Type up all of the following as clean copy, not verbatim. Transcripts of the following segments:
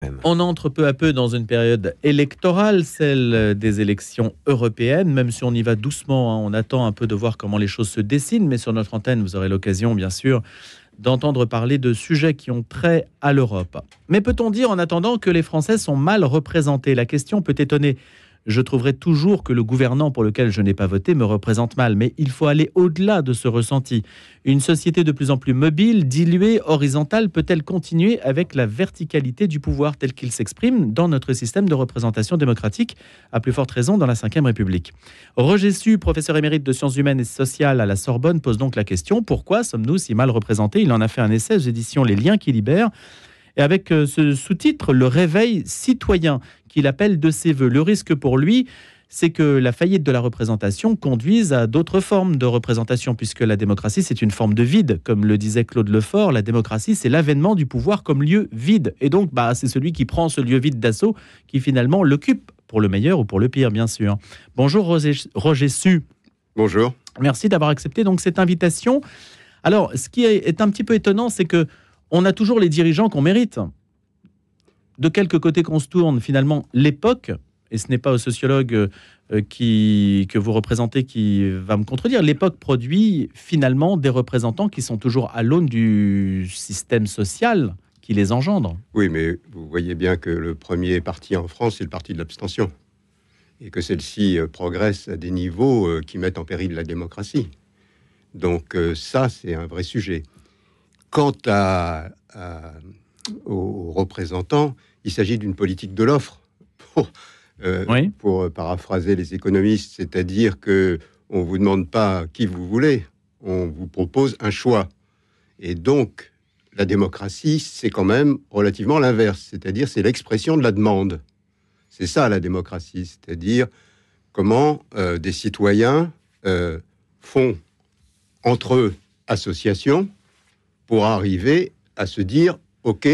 Même. On entre peu à peu dans une période électorale, celle des élections européennes, même si on y va doucement, hein, on attend un peu de voir comment les choses se dessinent, mais sur notre antenne, vous aurez l'occasion, bien sûr, d'entendre parler de sujets qui ont trait à l'Europe. Mais peut-on dire, en attendant, que les Français sont mal représentés? La question peut étonner. Je trouverai toujours que le gouvernant pour lequel je n'ai pas voté me représente mal, mais il faut aller au-delà de ce ressenti. Une société de plus en plus mobile, diluée, horizontale, peut-elle continuer avec la verticalité du pouvoir tel qu'il s'exprime dans notre système de représentation démocratique, à plus forte raison dans la Ve République? Roger Su, professeur émérite de sciences humaines et sociales à la Sorbonne, pose donc la question: pourquoi sommes-nous si mal représentés? Il en a fait un essai aux éditions Les Liens qui libèrent, et avec ce sous-titre, Le réveil citoyen, qu'il appelle de ses voeux. Le risque pour lui, c'est que la faillite de la représentation conduise à d'autres formes de représentation, puisque la démocratie, c'est une forme de vide. Comme le disait Claude Lefort, la démocratie, c'est l'avènement du pouvoir comme lieu vide. Et donc, c'est celui qui prend ce lieu vide d'assaut qui finalement l'occupe, pour le meilleur ou pour le pire, bien sûr. Bonjour Roger Su. Bonjour. Merci d'avoir accepté donc cette invitation. Alors, ce qui est un petit peu étonnant, c'est que on a toujours les dirigeants qu'on mérite. De quelque côté qu'on se tourne, finalement, l'époque, et ce n'est pas au sociologue que vous représentez qui va me contredire, l'époque produit finalement des représentants qui sont toujours à l'aune du système social qui les engendre. Oui, mais vous voyez bien que le premier parti en France, c'est le parti de l'abstention. Et que celle-ci progresse à des niveaux qui mettent en péril la démocratie. Donc ça, c'est un vrai sujet. Quant aux représentants, il s'agit d'une politique de l'offre, pour paraphraser les économistes, c'est-à-dire que on vous demande pas qui vous voulez, on vous propose un choix. Et donc, la démocratie, c'est quand même relativement l'inverse, c'est-à-dire c'est l'expression de la demande. C'est ça la démocratie, c'est-à-dire comment des citoyens font entre eux association pour arriver à se dire « Ok,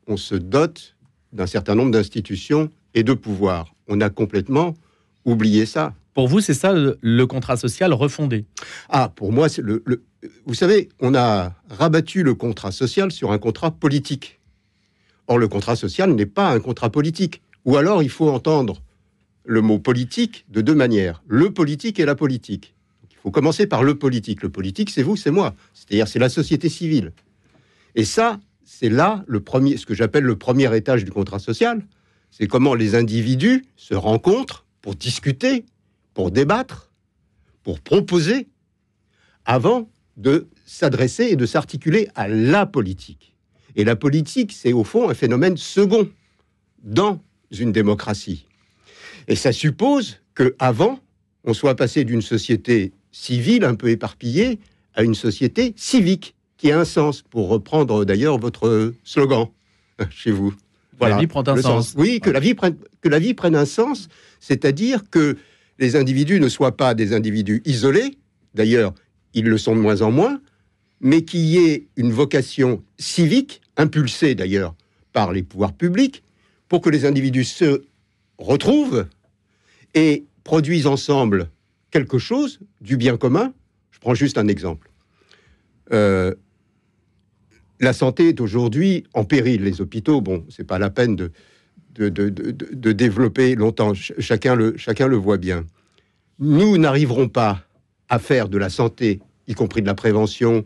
on se dote d'un certain nombre d'institutions et de pouvoirs ». On a complètement oublié ça. Pour vous, c'est ça le contrat social refondé? Ah, pour moi, c'est vous savez, on a rabattu le contrat social sur un contrat politique. Or, le contrat social n'est pas un contrat politique. Ou alors, il faut entendre le mot politique de deux manières. Le politique et la politique. Il faut commencer par le politique. Le politique, c'est vous, c'est moi. C'est-à-dire, c'est la société civile. Et ça, c'est là ce que j'appelle le premier étage du contrat social. C'est comment les individus se rencontrent pour discuter, pour débattre, pour proposer, avant de s'adresser et de s'articuler à la politique. Et la politique, c'est au fond un phénomène second dans une démocratie. Et ça suppose qu'avant, on soit passé d'une société civile un peu éparpillée à une société civique, qui a un sens, pour reprendre d'ailleurs votre slogan chez vous. Voilà, la vie prend un sens. Oui, que la vie prenne un sens, c'est-à-dire que les individus ne soient pas des individus isolés, d'ailleurs, ils le sont de moins en moins, mais qu'il y ait une vocation civique, impulsée d'ailleurs par les pouvoirs publics, pour que les individus se retrouvent et produisent ensemble quelque chose du bien commun. Je prends juste un exemple. La santé est aujourd'hui en péril. Les hôpitaux, c'est pas la peine de développer longtemps. Chacun le voit bien. Nous n'arriverons pas à faire de la santé, y compris de la prévention,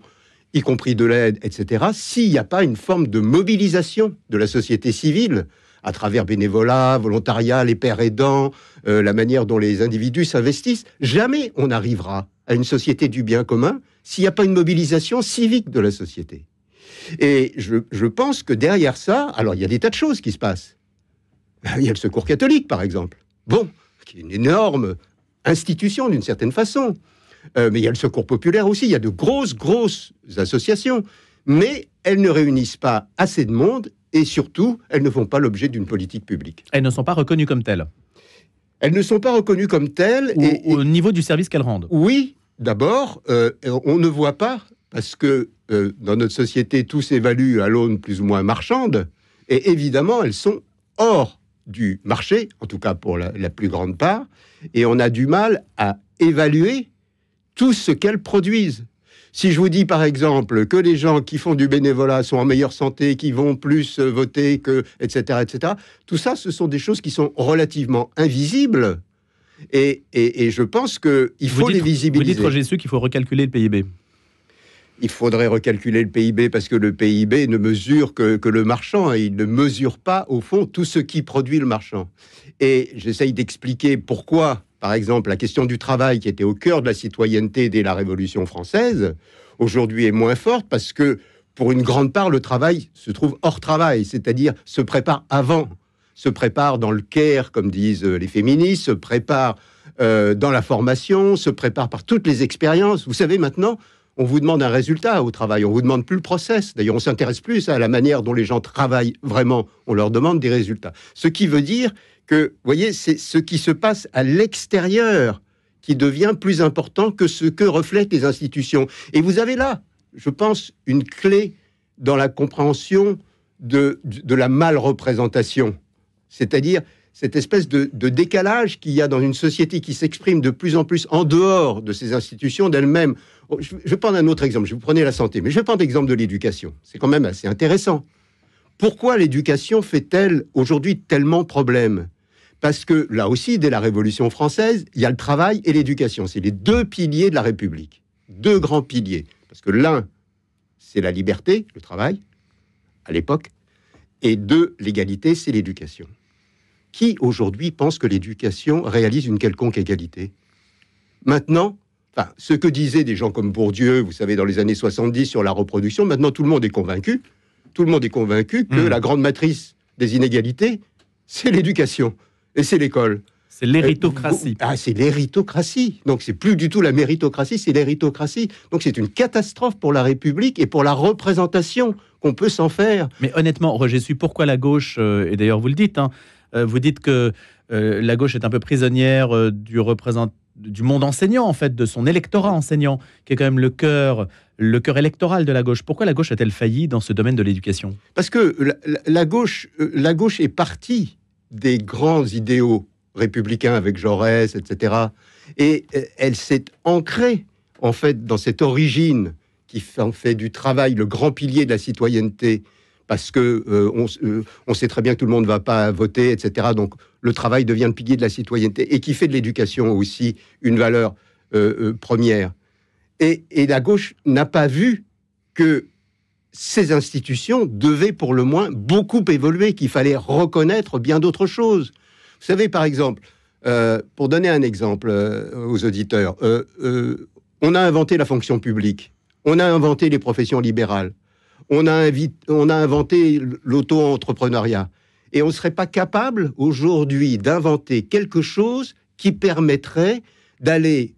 y compris de l'aide, etc., s'il n'y a pas une forme de mobilisation de la société civile, à travers bénévolat, volontariat, les pères aidants, la manière dont les individus s'investissent. Jamais on n'arrivera à une société du bien commun s'il n'y a pas une mobilisation civique de la société. Et je pense que derrière ça, alors il y a des tas de choses qui se passent. Il y a le Secours catholique, par exemple. Qui est une énorme institution d'une certaine façon. Mais il y a le Secours populaire aussi. Il y a de grosses associations. Mais elles ne réunissent pas assez de monde et surtout, elles ne font pas l'objet d'une politique publique. Elles ne sont pas reconnues comme telles. Elles ne sont pas reconnues comme telles. Au niveau du service qu'elles rendent. Oui, d'abord, on ne voit pas, parce que dans notre société, tout s'évalue à l'aune plus ou moins marchande, et évidemment, elles sont hors du marché, en tout cas pour la plus grande part, et on a du mal à évaluer tout ce qu'elles produisent. Si je vous dis par exemple que les gens qui font du bénévolat sont en meilleure santé, qui vont plus voter, etc., tout ça, ce sont des choses qui sont relativement invisibles. Et je pense qu'il faut les visibiliser. Vous dites, Roger Su, qu'il faut recalculer le PIB. Il faudrait recalculer le PIB parce que le PIB ne mesure que le marchand et il ne mesure pas, au fond, tout ce qui produit le marchand. Et j'essaye d'expliquer pourquoi, par exemple, la question du travail, qui était au cœur de la citoyenneté dès la Révolution française, aujourd'hui est moins forte parce que, pour une grande part, le travail se trouve hors travail, c'est-à-dire se prépare avant, se prépare dans le care, comme disent les féministes, se prépare dans la formation, se prépare par toutes les expériences. Vous savez, maintenant, on vous demande un résultat au travail, on vous demande plus le process. D'ailleurs, on s'intéresse plus à la manière dont les gens travaillent vraiment. On leur demande des résultats. Ce qui veut dire que, vous voyez, c'est ce qui se passe à l'extérieur qui devient plus important que ce que reflètent les institutions. Et vous avez là, je pense, une clé dans la compréhension de la mal-représentation. C'est-à-dire cette espèce de décalage qu'il y a dans une société qui s'exprime de plus en plus en dehors de ces institutions d'elles-mêmes. Je vais prendre un autre exemple. Je vous prenais la santé, mais je vais prendre l'exemple de l'éducation. C'est quand même assez intéressant. Pourquoi l'éducation fait-elle aujourd'hui tellement problème ? Parce que là aussi, dès la Révolution française, il y a le travail et l'éducation. C'est les deux piliers de la République. Deux grands piliers. Parce que l'un, c'est la liberté, le travail, à l'époque. Et deux, l'égalité, c'est l'éducation. Qui, aujourd'hui, pense que l'éducation réalise une quelconque égalité ? Maintenant, ce que disaient des gens comme Bourdieu, vous savez, dans les années 70 sur la reproduction, maintenant tout le monde est convaincu. Tout le monde est convaincu que la grande matrice des inégalités, c'est l'éducation et c'est l'école. C'est l'héritocratie. C'est l'héritocratie. Donc c'est plus du tout la méritocratie, c'est l'héritocratie. Donc c'est une catastrophe pour la République et pour la représentation qu'on peut s'en faire. Mais honnêtement, Roger Su, pourquoi la gauche, et d'ailleurs vous le dites, vous dites que la gauche est un peu prisonnière du monde enseignant, en fait, de son électorat enseignant, qui est quand même le cœur électoral de la gauche. Pourquoi la gauche a-t-elle failli dans ce domaine de l'éducation ? Parce que la gauche est partie des grands idéaux républicains avec Jaurès, etc. Et elle s'est ancrée, en fait, dans cette origine qui en fait du travail le grand pilier de la citoyenneté, parce que on sait très bien que tout le monde ne va pas voter, etc. Donc le travail devient le pilier de la citoyenneté et qui fait de l'éducation aussi une valeur première. Et la gauche n'a pas vu que ces institutions devaient pour le moins beaucoup évoluer, qu'il fallait reconnaître bien d'autres choses. Vous savez, par exemple, pour donner un exemple aux auditeurs, on a inventé la fonction publique, on a inventé les professions libérales, on a inventé l'auto-entrepreneuriat. Et on ne serait pas capable aujourd'hui d'inventer quelque chose qui permettrait d'aller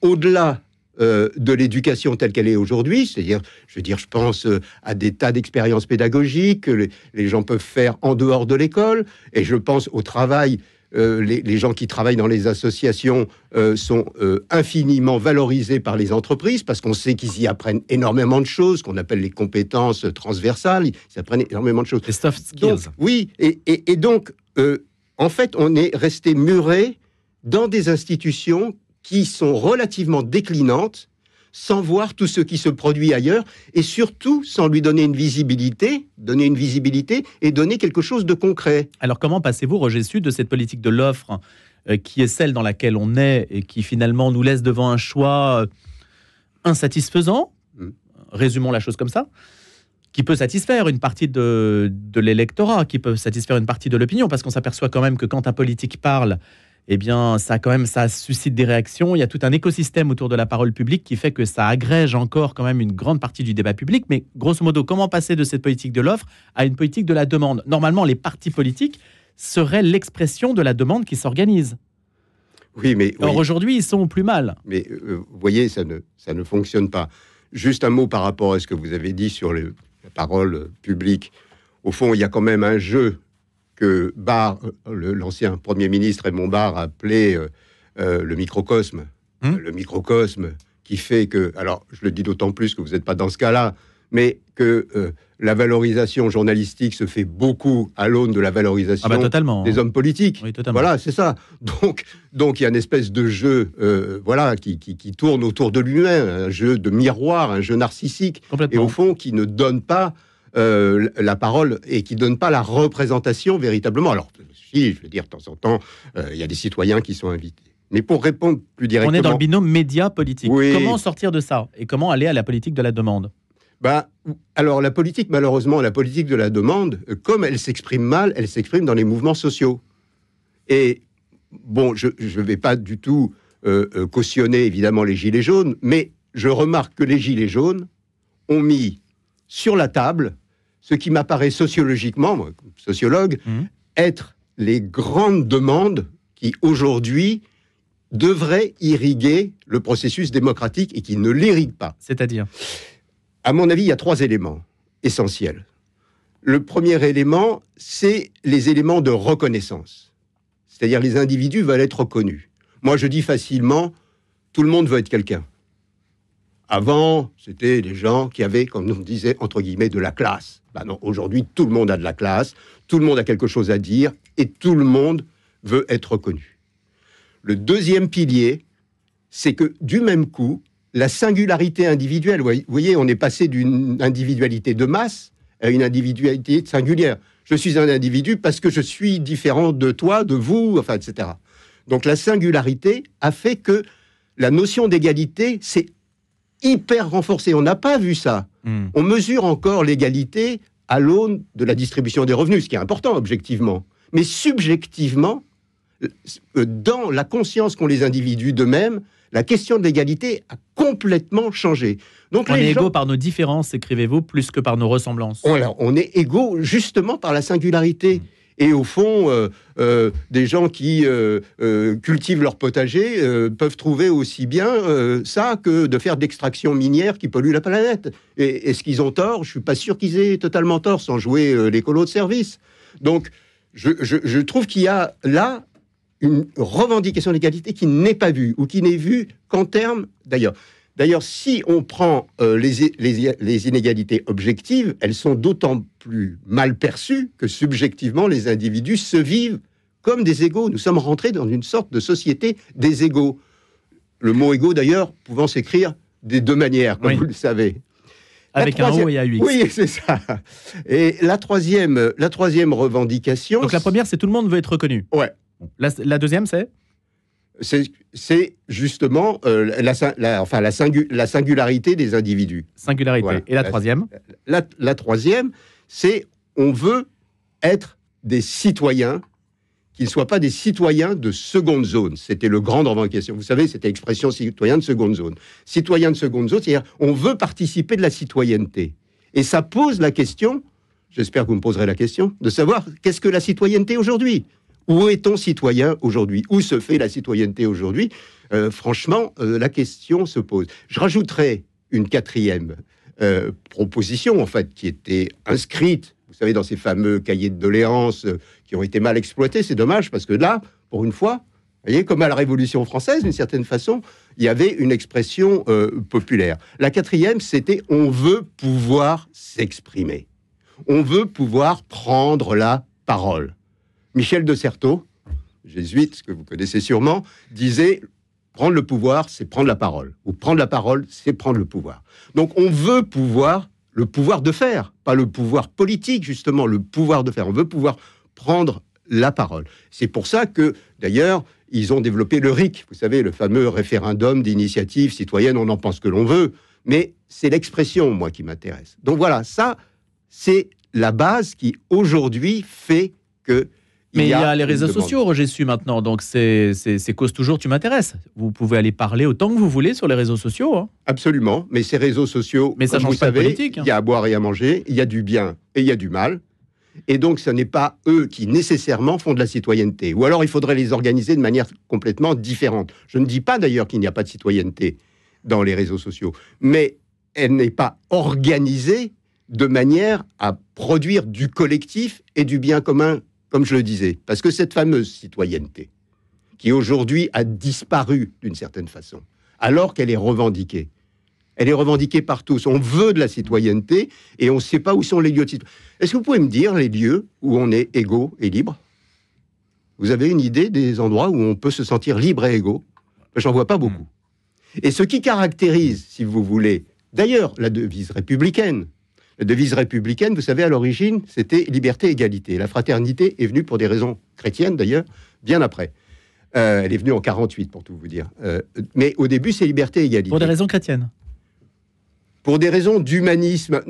au-delà de l'éducation telle qu'elle est aujourd'hui, c'est-à-dire, je pense à des tas d'expériences pédagogiques que les gens peuvent faire en dehors de l'école, et je pense au travail. Les gens qui travaillent dans les associations sont infiniment valorisés par les entreprises parce qu'on sait qu'ils y apprennent énormément de choses, qu'on appelle les compétences transversales. Ils apprennent énormément de choses. Les soft skills. Donc, oui, et donc, en fait, on est resté muré dans des institutions qui sont relativement déclinantes, sans voir tout ce qui se produit ailleurs, et surtout sans lui donner une visibilité et donner quelque chose de concret. Alors comment passez-vous, Roger Su, de cette politique de l'offre qui est celle dans laquelle on est et qui finalement nous laisse devant un choix insatisfaisant, résumons la chose comme ça, qui peut satisfaire une partie de l'électorat, qui peut satisfaire une partie de l'opinion, parce qu'on s'aperçoit quand même que quand un politique parle, eh bien, ça suscite des réactions. Il y a tout un écosystème autour de la parole publique qui fait que ça agrège encore quand même une grande partie du débat public. Mais grosso modo, comment passer de cette politique de l'offre à une politique de la demande ? Normalement, les partis politiques seraient l'expression de la demande qui s'organise. Oui, mais... Or, aujourd'hui, ils sont au plus mal. Mais vous voyez, ça ne fonctionne pas. Juste un mot par rapport à ce que vous avez dit sur la parole publique. Au fond, il y a quand même un jeu que Barre, l'ancien Premier ministre Raymond Barre, appelait le microcosme. Le microcosme qui fait que... Alors, je le dis d'autant plus que vous n'êtes pas dans ce cas-là, mais que la valorisation journalistique se fait beaucoup à l'aune de la valorisation des hommes politiques. Oui, totalement. Voilà, c'est ça. Donc il y a une espèce de jeu qui tourne autour de lui-même, un jeu de miroir, un jeu narcissique, et au fond qui ne donne pas la parole et qui ne donne pas la représentation véritablement. Alors, si, je veux dire, de temps en temps, il y a des citoyens qui sont invités. Mais pour répondre plus directement... On est dans le binôme média-politique. Oui. Comment sortir de ça? Et comment aller à la politique de la demande? Alors, la politique, malheureusement, la politique de la demande, comme elle s'exprime mal, elle s'exprime dans les mouvements sociaux. Et, bon, je ne vais pas du tout cautionner, évidemment, les gilets jaunes, mais je remarque que les gilets jaunes ont mis sur la table ce qui m'apparaît sociologiquement, moi, comme sociologue, être les grandes demandes qui, aujourd'hui, devraient irriguer le processus démocratique et qui ne l'irriguent pas. C'est-à-dire ? À mon avis, il y a 3 éléments essentiels. Le premier élément, c'est les éléments de reconnaissance. C'est-à-dire les individus veulent être reconnus. Moi, je dis facilement, tout le monde veut être quelqu'un. Avant, c'était des gens qui avaient, comme on disait, entre guillemets, de la classe. Non, aujourd'hui, tout le monde a de la classe, tout le monde a quelque chose à dire, et tout le monde veut être reconnu. Le deuxième pilier, c'est que, du même coup, la singularité individuelle, vous voyez, on est passé d'une individualité de masse à une individualité singulière. Je suis un individu parce que je suis différent de toi, de vous, enfin, etc. Donc la singularité a fait que la notion d'égalité s'est hyper renforcée. On n'a pas vu ça. On mesure encore l'égalité à l'aune de la distribution des revenus, ce qui est important objectivement. Mais subjectivement, dans la conscience qu'ont les individus d'eux-mêmes, la question de l'égalité a complètement changé. Donc, on est égaux par nos différences, écrivez-vous, plus que par nos ressemblances. On est égaux justement par la singularité. Et au fond, des gens qui cultivent leur potager peuvent trouver aussi bien ça que de faire d'extraction minière qui pollue la planète. Et est-ce qu'ils ont tort? Je ne suis pas sûr qu'ils aient totalement tort, sans jouer l'écolo de service. Donc, je trouve qu'il y a là une revendication d'égalité qui n'est pas vue, ou qui n'est vue qu'en termes... D'ailleurs, si on prend les inégalités objectives, elles sont d'autant plus mal perçues que subjectivement, les individus se vivent comme des égaux. Nous sommes rentrés dans une sorte de société des égaux. Le mot égaux, d'ailleurs, pouvant s'écrire des 2 manières, comme vous le savez. Avec un O et un UX. Oui, c'est ça. Et la troisième revendication... Donc la première, c'est tout le monde veut être reconnu. Ouais. La deuxième, c'est justement la singularité des individus. Singularité. Voilà. Et la troisième la troisième, c'est on veut être des citoyens qui ne soient pas des citoyens de seconde zone. C'était le grand revendication. Vous savez, c'était l'expression citoyen de seconde zone. Citoyen de seconde zone, c'est-à-dire on veut participer de la citoyenneté. Et ça pose la question, j'espère que vous me poserez la question, de savoir qu'est-ce que la citoyenneté aujourd'hui ? Où est-on citoyen aujourd'hui? Où se fait la citoyenneté aujourd'hui? Franchement, la question se pose. Je rajouterai une 4e proposition, en fait, qui était inscrite, vous savez, dans ces fameux cahiers de doléances qui ont été mal exploités. C'est dommage, parce que là, pour une fois, vous voyez, comme à la Révolution française, d'une certaine façon, il y avait une expression populaire. La 4e, c'était « on veut pouvoir s'exprimer ». On veut pouvoir prendre la parole. Michel de Certeau, jésuite, que vous connaissez sûrement, disait « prendre le pouvoir, c'est prendre la parole ». Ou « prendre la parole, c'est prendre le pouvoir ». Donc on veut pouvoir, le pouvoir de faire, pas le pouvoir politique, justement, le pouvoir de faire. On veut pouvoir prendre la parole. C'est pour ça que, d'ailleurs, ils ont développé le RIC, vous savez, le fameux référendum d'initiative citoyenne, on en pense que l'on veut, mais c'est l'expression, moi, qui m'intéresse. Donc voilà, ça, c'est la base qui, aujourd'hui, fait que... Mais il y a les réseaux sociaux, Roger Su, maintenant, donc c'est cause toujours, tu m'intéresses. Vous pouvez aller parler autant que vous voulez sur les réseaux sociaux. Hein. Absolument, mais ces réseaux sociaux, mais ça change pas de politique. Il y a à boire et à manger, il y a du bien et il y a du mal. Et donc, ce n'est pas eux qui nécessairement font de la citoyenneté. Ou alors, il faudrait les organiser de manière complètement différente. Je ne dis pas d'ailleurs qu'il n'y a pas de citoyenneté dans les réseaux sociaux, mais elle n'est pas organisée de manière à produire du collectif et du bien commun, comme je le disais. Parce que cette fameuse citoyenneté, qui aujourd'hui a disparu d'une certaine façon, alors qu'elle est revendiquée, Elle est revendiquée par tous. On veut de la citoyenneté et on ne sait pas où sont les lieux de citoyenneté. Est-ce que vous pouvez me dire les lieux où on est égaux et libres? Vous avez une idée des endroits où on peut se sentir libre et égaux? J'en vois pas beaucoup. Et ce qui caractérise, si vous voulez, d'ailleurs, la devise républicaine. La devise républicaine, vous savez, à l'origine, c'était liberté, égalité. La fraternité est venue pour des raisons chrétiennes, d'ailleurs, bien après. Elle est venue en 48, pour tout vous dire. Mais au début, c'est liberté, égalité. Pour des raisons chrétiennes? Pour des raisons d'humanisme.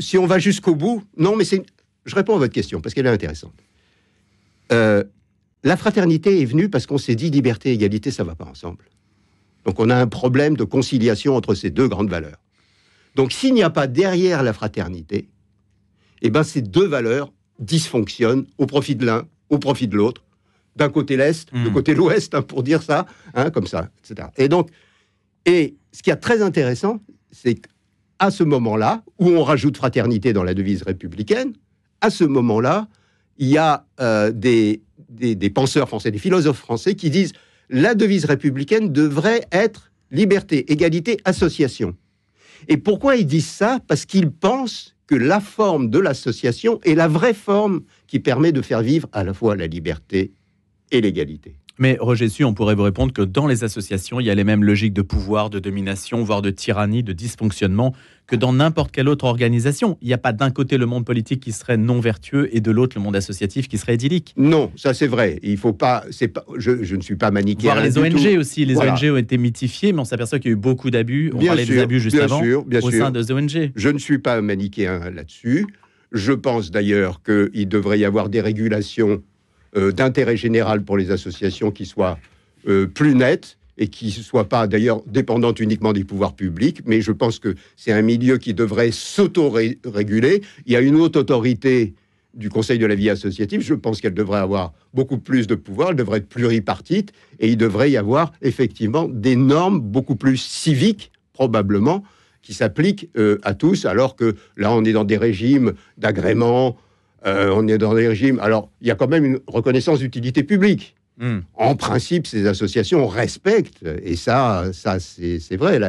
Si on va jusqu'au bout, non, mais je réponds à votre question, parce qu'elle est intéressante. La fraternité est venue parce qu'on s'est dit liberté, égalité, ça ne va pas ensemble. Donc on a un problème de conciliation entre ces deux grandes valeurs. Donc s'il n'y a pas derrière la fraternité, eh ben, ces deux valeurs dysfonctionnent au profit de l'un, au profit de l'autre, d'un côté l'Est, de côté l'Ouest, hein, pour dire ça, hein, comme ça, etc. Et ce qui est très intéressant, c'est qu'à ce moment-là, où on rajoute fraternité dans la devise républicaine, à ce moment-là, il y a des penseurs français, des philosophes français qui disent la devise républicaine devrait être liberté, égalité, association. Et pourquoi ils disent ça? Parce qu'ils pensent que la forme de l'association est la vraie forme qui permet de faire vivre à la fois la liberté et l'égalité. Mais Roger Su, on pourrait vous répondre que dans les associations, il y a les mêmes logiques de pouvoir, de domination, voire de tyrannie, de dysfonctionnement que dans n'importe quelle autre organisation. Il n'y a pas d'un côté le monde politique qui serait non vertueux et de l'autre le monde associatif qui serait idyllique. Non, ça c'est vrai. Il faut pas. Je ne suis pas manichéen. Voir les ONG aussi. Les ONG ont été mythifiées, mais on s'aperçoit qu'il y a eu beaucoup d'abus. On parlait des abus juste avant au sein des ONG. Je ne suis pas manichéen là-dessus. Je pense d'ailleurs qu'il devrait y avoir des régulations d'intérêt général pour les associations qui soient plus nettes et qui ne soient pas d'ailleurs dépendantes uniquement des pouvoirs publics, mais je pense que c'est un milieu qui devrait s'auto-réguler. Il y a une haute autorité du Conseil de la vie associative, je pense qu'elle devrait avoir beaucoup plus de pouvoir, elle devrait être pluripartite, et il devrait y avoir effectivement des normes beaucoup plus civiques, probablement, qui s'appliquent à tous, alors que là on est dans des régimes d'agrément, on est dans des régimes... Alors, il y a quand même une reconnaissance d'utilité publique. En principe, ces associations respectent, et ça c'est vrai,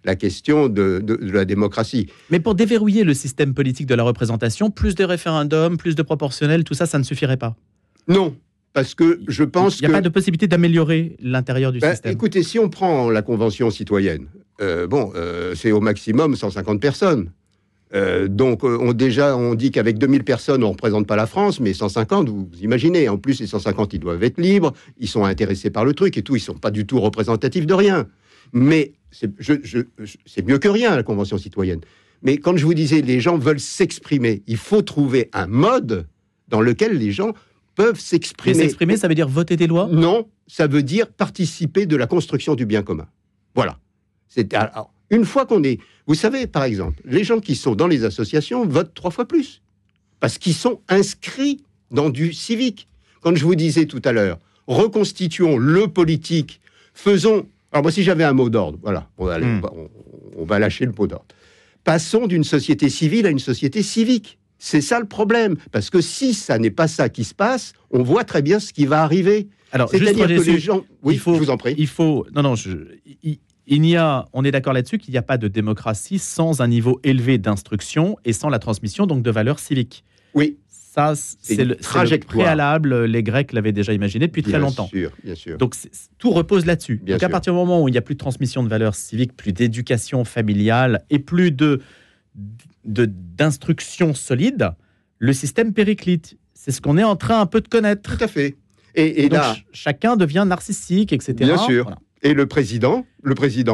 la question de la démocratie. Mais pour déverrouiller le système politique de la représentation, plus de référendums, plus de proportionnels, tout ça, ça ne suffirait pas? Non, parce que je pense qu'il n'y a pas de possibilité d'améliorer l'intérieur du système. Écoutez, si on prend la Convention citoyenne, c'est au maximum 150 personnes. Donc, on dit qu'avec 2000 personnes, on ne représente pas la France, mais 150, vous imaginez. En plus, les 150, ils doivent être libres, ils sont intéressés par le truc et tout, ils ne sont pas du tout représentatifs de rien. Mais c'est mieux que rien, la Convention citoyenne. Mais quand je vous disais, les gens veulent s'exprimer, il faut trouver un mode dans lequel les gens peuvent s'exprimer. Mais s'exprimer, ça veut dire voter des lois? Non, ça veut dire participer de la construction du bien commun. Voilà. Alors, une fois qu'on est... Vous savez, par exemple, les gens qui sont dans les associations votent 3 fois plus. Parce qu'ils sont inscrits dans du civique. Quand je vous disais tout à l'heure, reconstituons le politique, faisons... Alors moi, si j'avais un mot d'ordre, voilà, on va lâcher le mot d'ordre. Passons d'une société civile à une société civique. C'est ça le problème. Parce que si ça n'est pas ça qui se passe, on voit très bien ce qui va arriver. Alors, c'est-à-dire que les gens... Oui, je vous en prie. On est d'accord là-dessus qu'il n'y a pas de démocratie sans un niveau élevé d'instruction et sans la transmission donc de valeurs civiques. Oui. Ça, c'est le préalable. Les Grecs l'avaient déjà imaginé depuis très longtemps. Bien sûr. Donc, tout repose là-dessus. Donc, à partir du moment où il n'y a plus de transmission de valeurs civiques, plus d'éducation familiale et plus d'instruction solide, le système périclite. C'est ce qu'on est en train un peu de connaître. Tout à fait. Et donc, là, chacun devient narcissique, etc. Bien sûr. Voilà. Et le président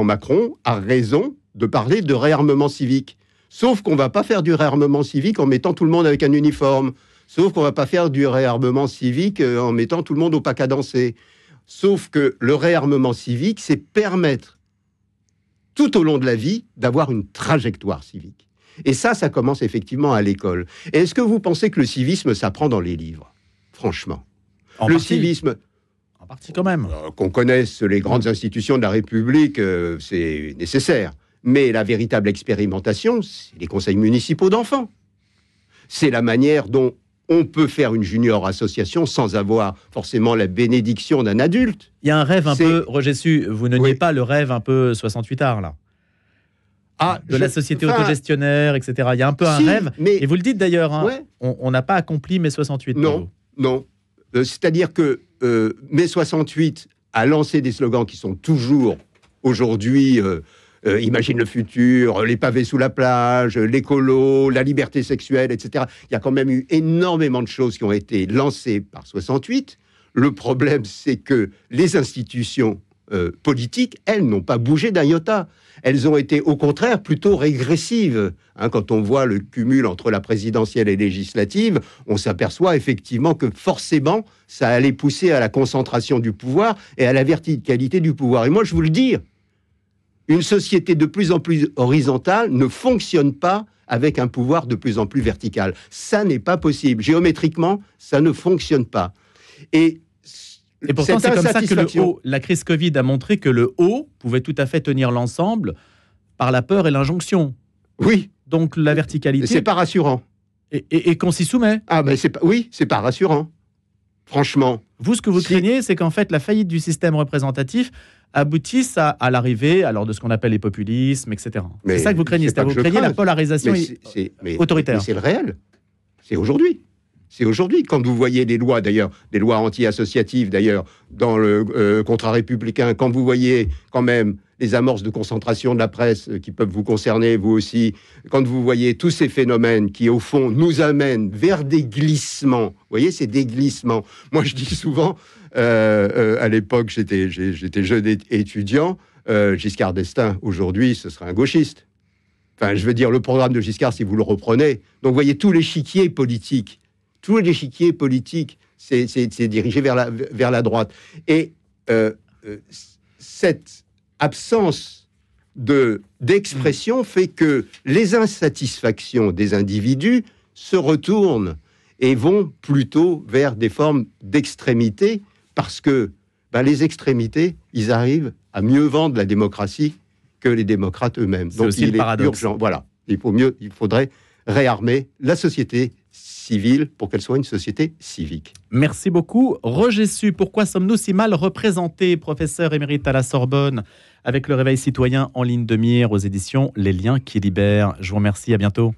Macron a raison de parler de réarmement civique. Sauf qu'on ne va pas faire du réarmement civique en mettant tout le monde avec un uniforme. Sauf qu'on ne va pas faire du réarmement civique en mettant tout le monde au pas cadencé. Sauf que le réarmement civique, c'est permettre tout au long de la vie d'avoir une trajectoire civique. Et ça commence effectivement à l'école. Et est-ce que vous pensez que le civisme s'apprend dans les livres? Franchement. Civisme... En partie quand même. Qu'on connaisse les grandes institutions de la République, c'est nécessaire. Mais la véritable expérimentation, c'est les conseils municipaux d'enfants. C'est la manière dont on peut faire une junior association sans avoir forcément la bénédiction d'un adulte. Il y a un rêve un peu, Roger Su, vous ne niez pas le rêve un peu 68 art, là? de la société autogestionnaire, etc. Il y a un peu un rêve. Et vous le dites d'ailleurs, hein, ouais. On n'a pas accompli mai 68. Non. C'est-à-dire que mai 68 a lancé des slogans qui sont toujours aujourd'hui... imagine le futur, les pavés sous la plage, l'écolo, la liberté sexuelle, etc. Il y a quand même eu énormément de choses qui ont été lancées par 68. Le problème, c'est que les institutions politiques, elles, n'ont pas bougé d'un iota. Elles ont été, au contraire, plutôt régressives. Hein, quand on voit le cumul entre la présidentielle et législative, on s'aperçoit effectivement que forcément, ça allait pousser à la concentration du pouvoir et à la verticalité du pouvoir. Et moi, je vous le dis, une société de plus en plus horizontale ne fonctionne pas avec un pouvoir de plus en plus vertical. Ça n'est pas possible. Géométriquement, ça ne fonctionne pas. Et pourtant, c'est comme ça que la crise Covid a montré que le haut pouvait tout à fait tenir l'ensemble par la peur et l'injonction. Oui. Donc la verticalité... C'est pas rassurant. Et qu'on s'y soumet. Ah ben c'est pas rassurant. Franchement. Vous, ce que vous craignez, c'est qu'en fait, la faillite du système représentatif aboutisse à l'arrivée alors de ce qu'on appelle les populismes, etc. C'est ça que vous craignez, c'est-à-dire vous craignez la polarisation autoritaire. Mais c'est le réel. C'est aujourd'hui. C'est aujourd'hui, quand vous voyez des lois, d'ailleurs, des lois anti-associatives, d'ailleurs, dans le contrat républicain, quand vous voyez quand même les amorces de concentration de la presse qui peuvent vous concerner, vous aussi, quand vous voyez tous ces phénomènes qui, au fond, nous amènent vers des glissements, vous voyez, c'est des glissements. Moi, je dis souvent, à l'époque, j'étais jeune étudiant, Giscard d'Estaing, aujourd'hui, ce serait un gauchiste. Enfin, je veux dire, le programme de Giscard, si vous le reprenez, donc vous voyez tout l'échiquier politique, c'est dirigé vers la droite. Et cette absence d'expression fait que les insatisfactions des individus se retournent et vont plutôt vers des formes d'extrémité, parce que les extrémités, ils arrivent à mieux vendre la démocratie que les démocrates eux-mêmes. Donc il est urgent. Voilà, il faudrait réarmer la société civile pour qu'elle soit une société civique. Merci beaucoup. Roger Su, pourquoi sommes-nous si mal représentés? Professeur émérite à la Sorbonne, avec le Réveil citoyen en ligne de mire aux éditions Les Liens qui libèrent. Je vous remercie, à bientôt.